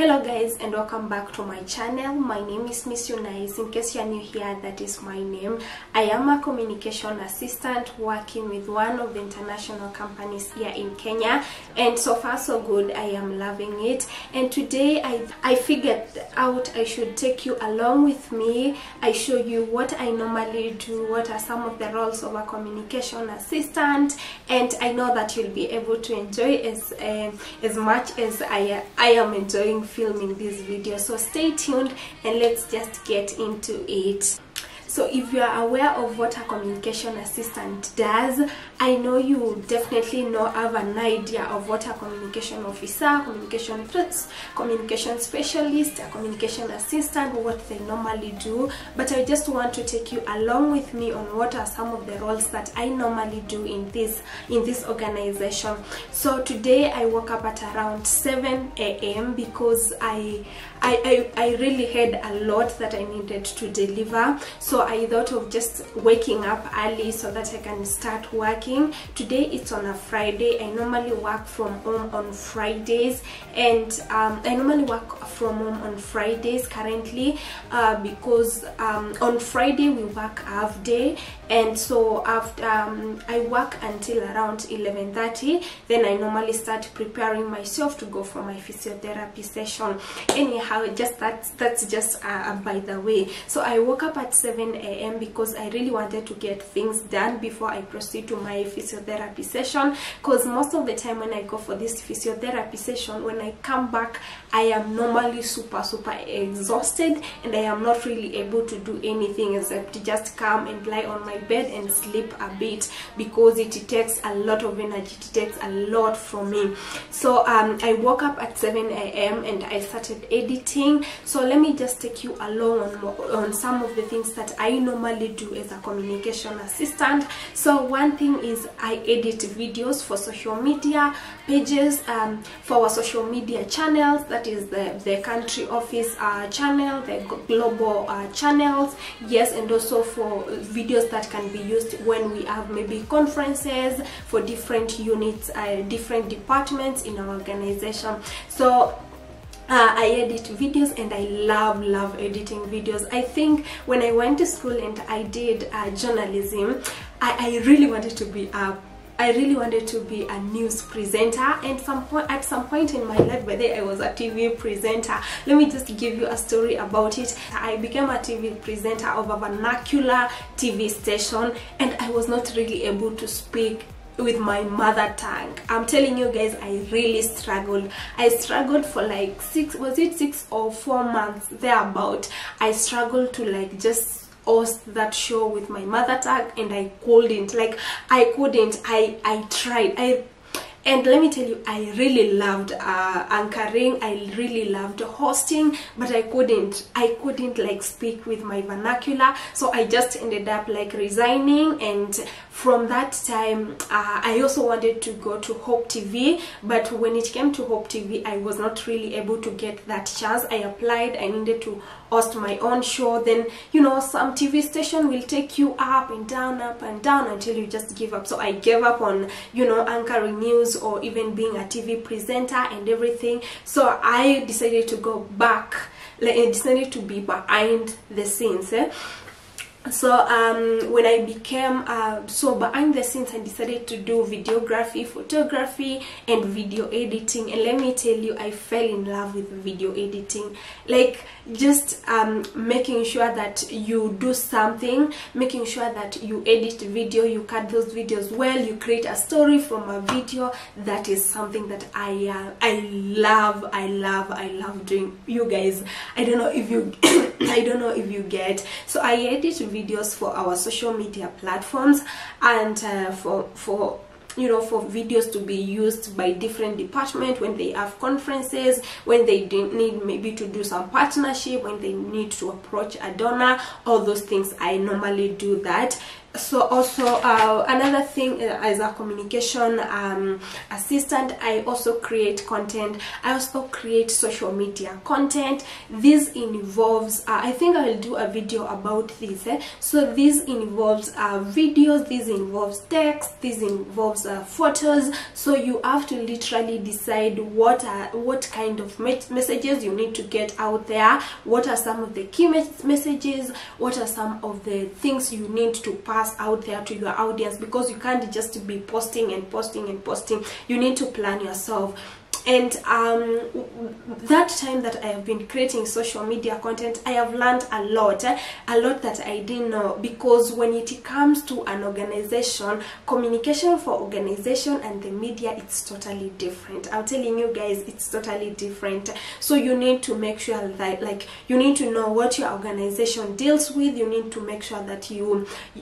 Hello guys, and welcome back to my channel. My name is Miss Eunice. In case you are new here, that is my name. I am a communication assistant working with one of the international companies here in Kenya, and so far so good. I am loving it. And today I figured out I should take you along with me. I show you what I normally do, what are some of the roles of a communication assistant, and I know that you'll be able to enjoy as much as I am enjoying filming this video. So stay tuned and let's just get into it. So if you are aware of what a communication assistant does, I know you definitely have an idea of what a communication officer, communication specialist, a communication assistant, what they normally do. But I just want to take you along with me on what are some of the roles that I normally do in this organization. So today I woke up at around 7 a.m. because I really had a lot that I needed to deliver. So I thought of just waking up early so that I can start working. Today it's on a Friday. I normally work from home on Fridays, and I normally work from home on Fridays currently because on Friday we work half day, and so after I work until around 11:30. Then I normally start preparing myself to go for my physiotherapy session. Anyhow, that's just by the way. So I woke up at 7 a.m. because I really wanted to get things done before I proceed to my physiotherapy session, because most of the time when I go for this physiotherapy session, when I come back, I am normally super exhausted, and I am not really able to do anything except to just come and lie on my bed and sleep a bit, because it takes a lot of energy, it takes a lot from me. So I woke up at 7 a.m. and I started editing. So let me just take you along on some of the things that I normally do as a communication assistant. So one thing is I edit videos for social media pages, for our social media channels, that is the country office channel, the global channels, yes, and also for videos that can be used when we have maybe conferences for different units, different departments in our organization. So I edit videos, and I love editing videos. I think when I went to school and I did journalism, I really wanted to be a news presenter, and at some point in my life, by the way, I was a TV presenter. Let me just give you a story about it. I became a TV presenter of a vernacular TV station, and I was not really able to speak with my mother tongue. I'm telling you guys, I really struggled. I struggled for like 6 or 4 months thereabout. I struggled to like just host that show with my mother tongue, and I couldn't. I tried. And let me tell you, I really loved anchoring, I really loved hosting, but I couldn't like speak with my vernacular. So I just ended up like resigning, and from that time I also wanted to go to Hope TV, but when it came to Hope TV, I was not really able to get that chance. I applied, I needed to host my own show. Then, you know, some TV station will take you up and down until you just give up. So I gave up on, you know, anchoring news or even being a TV presenter and everything. So I decided to go back, like I decided to be behind the scenes. So when I became so behind the scenes, I decided to do videography, photography, and video editing. And let me tell you, I fell in love with video editing. Like just making sure that you do something, making sure that you edit video, you cut those videos well, you create a story from a video. That is something that I love doing. You guys, I don't know if you I don't know if you get. So I edit videos for our social media platforms, and for you know, for videos to be used by different departments when they have conferences, when they need maybe to do some partnership, when they need to approach a donor, all those things. I normally do that. So also another thing, as a communication assistant, I also create content. I also create social media content. This involves I think I will do a video about this. So this involves videos, this involves text, this involves photos. So you have to literally decide what kind of messages you need to get out there, what are some of the key messages, what are some of the things you need to pass out there to your audience, because you can't just be posting and posting and posting. You need to plan yourself. And that time that I have been creating social media content, I have learned a lot that I didn't know, because when it comes to an organization, communication for organization and the media, it's totally different. I'm telling you guys, it's totally different. So you need to make sure that, like, you need to know what your organization deals with. You need to make sure that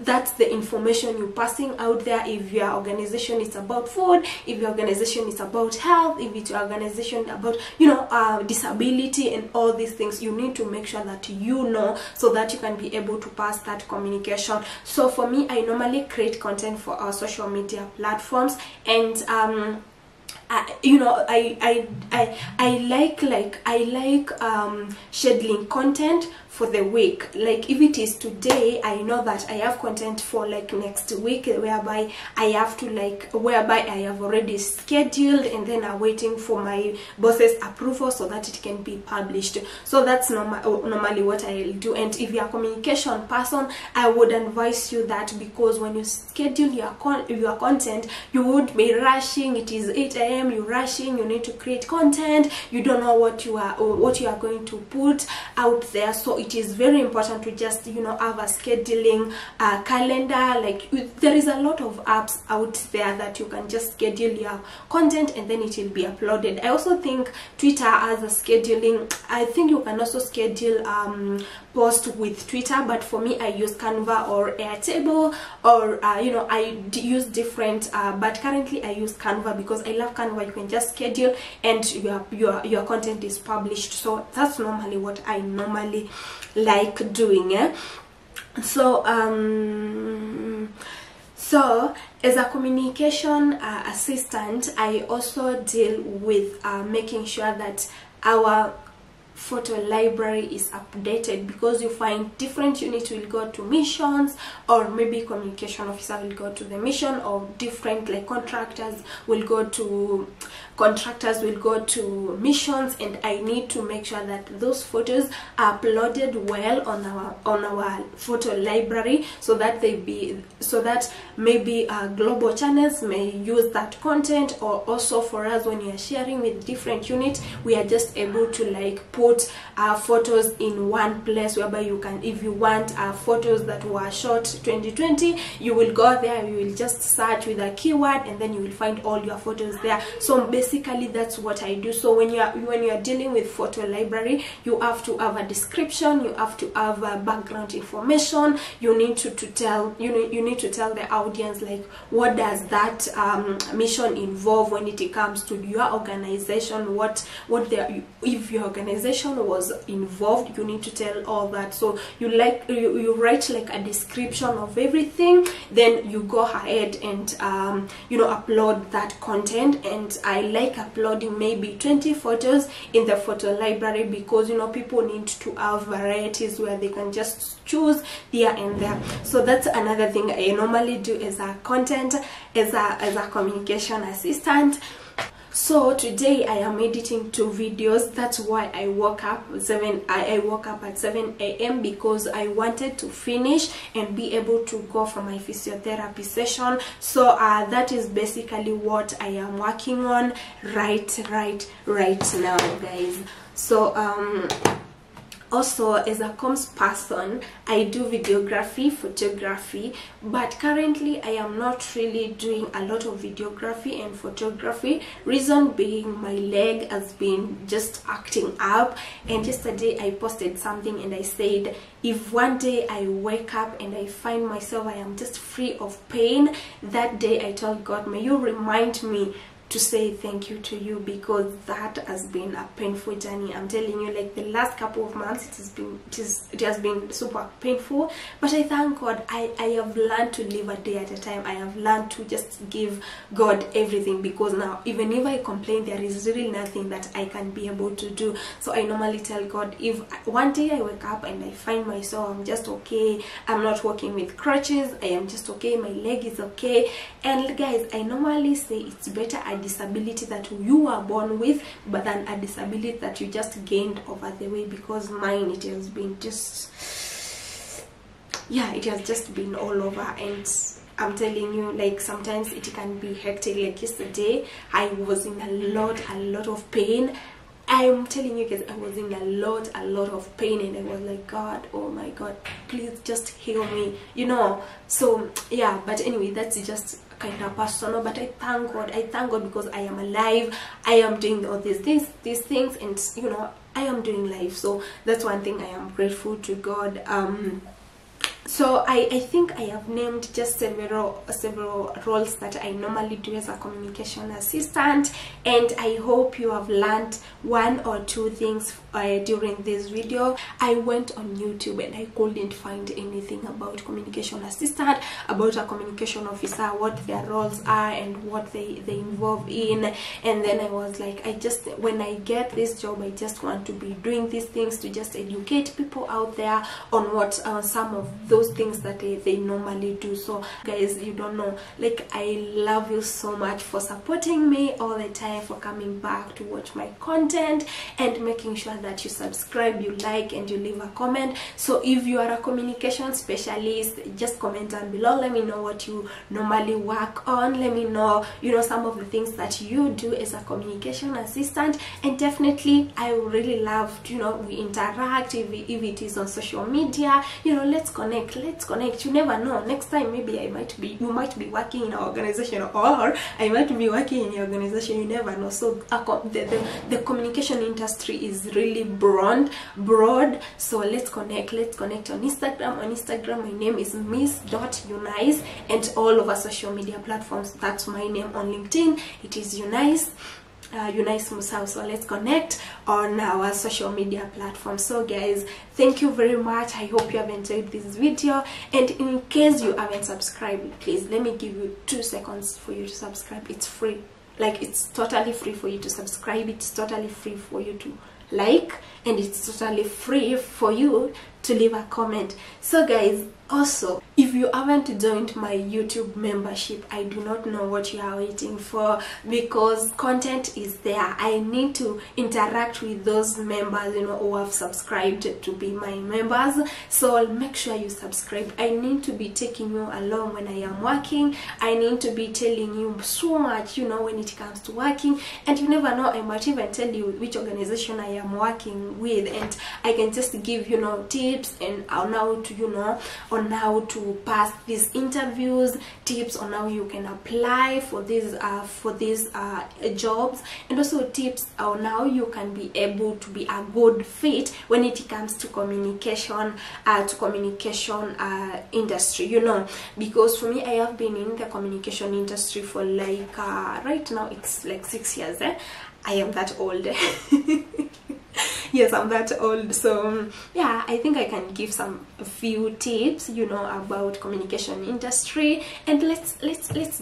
that's the information you're passing out there. If your organization is about food, if your organization is about health, if it's your organization about, you know, disability and all these things, you need to make sure that you know, so that you can be able to pass that communication. So for me, I normally create content for our social media platforms, and you know, I like scheduling content for the week. Like if it is today, I know that I have content for like next week, whereby I have already scheduled, and then I'm waiting for my boss's approval so that it can be published. So that's normally what I'll do. And if you're a communication person, I would advise you that, because when you schedule your content, you would be rushing. It is 8 a.m. you're rushing, you need to create content, you don't know what you are going to put out there. So it is very important to just, you know, have a scheduling calendar. Like there is a lot of apps out there that you can just schedule your content and then it will be uploaded. I also think Twitter has a scheduling. I think you can also schedule post with Twitter, but for me I use Canva or Airtable, or you know, I use different, but currently I use Canva because I love Canva. You can just schedule and your content is published. So that's normally what I normally like doing. So as a communication assistant, I also deal with making sure that our photo library is updated, because you find different units will go to missions, or maybe communication officer will go to the mission, or different, like contractors will go to missions, and I need to make sure that those photos are uploaded well on our photo library, so that maybe global channels may use that content, or also for us, when you are sharing with different units, we are just able to like put photos in one place, whereby you can, if you want photos that were shot 2020, you will go there, you will just search with a keyword, and then you will find all your photos there. So basically that's what I do. So when you are dealing with photo library, you have to have a description, you have to have background information. You need to tell the audience, like, what does that mission involve when it comes to your organization, if your organization was involved, you need to tell all that. So you write like a description of everything, then you go ahead and you know, upload that content. And I like uploading maybe 20 photos in the photo library, because, you know, people need to have varieties where they can just choose there and there. So that's another thing I normally do as a communication assistant. So today I am editing 2 videos. That's why I woke up at 7 a.m. because I wanted to finish and be able to go for my physiotherapy session. So that is basically what I am working on right now, guys. So also, as a comms person, I do videography, photography, but currently I am not really doing a lot of videography and photography. Reason being, my leg has been just acting up, and yesterday I posted something and I said, if one day I wake up and I find myself I am just free of pain, that day I told God, may you remind me to say thank you to you, because that has been a painful journey. I'm telling you, like the last couple of months it has been super painful, but I thank God I have learned to live a day at a time. I have learned to just give God everything, because now even if I complain, there is really nothing that I can be able to do. So I normally tell God, if one day I wake up and I find myself I'm just okay, I'm not walking with crutches, I am just okay, my leg is okay. And guys, I normally say it's better a disability that you were born with but than a disability that you just gained over the way, because mine, it has been just, yeah, it has just been all over. And I'm telling you, like sometimes it can be hectic. Like yesterday I was in a lot of pain. I'm telling you guys, I was in a lot of pain, and I was like, God, oh my God, please just heal me, you know. So yeah, but anyway, that's just kind of personal. But I thank God because I am alive, I am doing all these things, and you know, I am doing life. So that's one thing I am grateful to God. So I think I have named just several roles that I normally do as a communication assistant, and I hope you have learned one or two things during this video. I went on YouTube and I couldn't find anything about communication assistant, about a communication officer, what their roles are and what they involve in. And then I was like, when I get this job, I just want to be doing these things to just educate people out there on what some of those things that they normally do. So guys, you don't know, like I love you so much for supporting me all the time, for coming back to watch my content, and making sure that you subscribe, you like, and you leave a comment. So if you are a communication specialist, just comment down below. Let me know what you normally work on. Let me know, you know, some of the things that you do as a communication assistant. And definitely I would really love to, you know, we interact. If it is on social media, you know, let's connect. You never know, next time maybe you might be working in an organization, or I might be working in your organization, you never know. So the communication industry is really broad. So let's connect on Instagram. My name is miss.eunice, and all over social media platforms, that's my name. On LinkedIn it is Eunice Musau. So let's connect on our social media platform. So guys, thank you very much. I hope you have enjoyed this video, and in case you haven't subscribed, please let me give you 2 seconds for you to subscribe. It's free, like it's totally free for you to subscribe, it's totally free for you to like, and it's totally free for you to leave a comment. So guys, also, if you haven't joined my YouTube membership, I do not know what you are waiting for, because content is there. I need to interact with those members, you know, who have subscribed to be my members. So make sure you subscribe. I need to be taking you along when I am working. I need to be telling you so much, you know, when it comes to working. And you never know, I might even tell you which organization I am working with, and I can just give, you know, tips and on how to, you know, on how to pass these interviews, tips on how you can apply for these jobs, and also tips on how you can be able to be a good fit when it comes to communication industry, you know. Because for me, I have been in the communication industry for like right now it's like 6 years. I am that old. Yes, I'm that old. So yeah, I think I can give a few tips, you know, about communication industry, and let's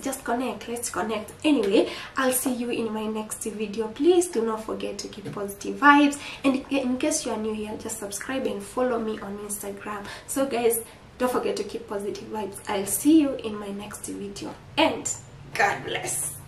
just connect. Let's connect. Anyway, I'll see you in my next video. Please do not forget to keep positive vibes, and in case you are new here, just subscribe and follow me on Instagram. So guys, don't forget to keep positive vibes. I'll see you in my next video, and God bless.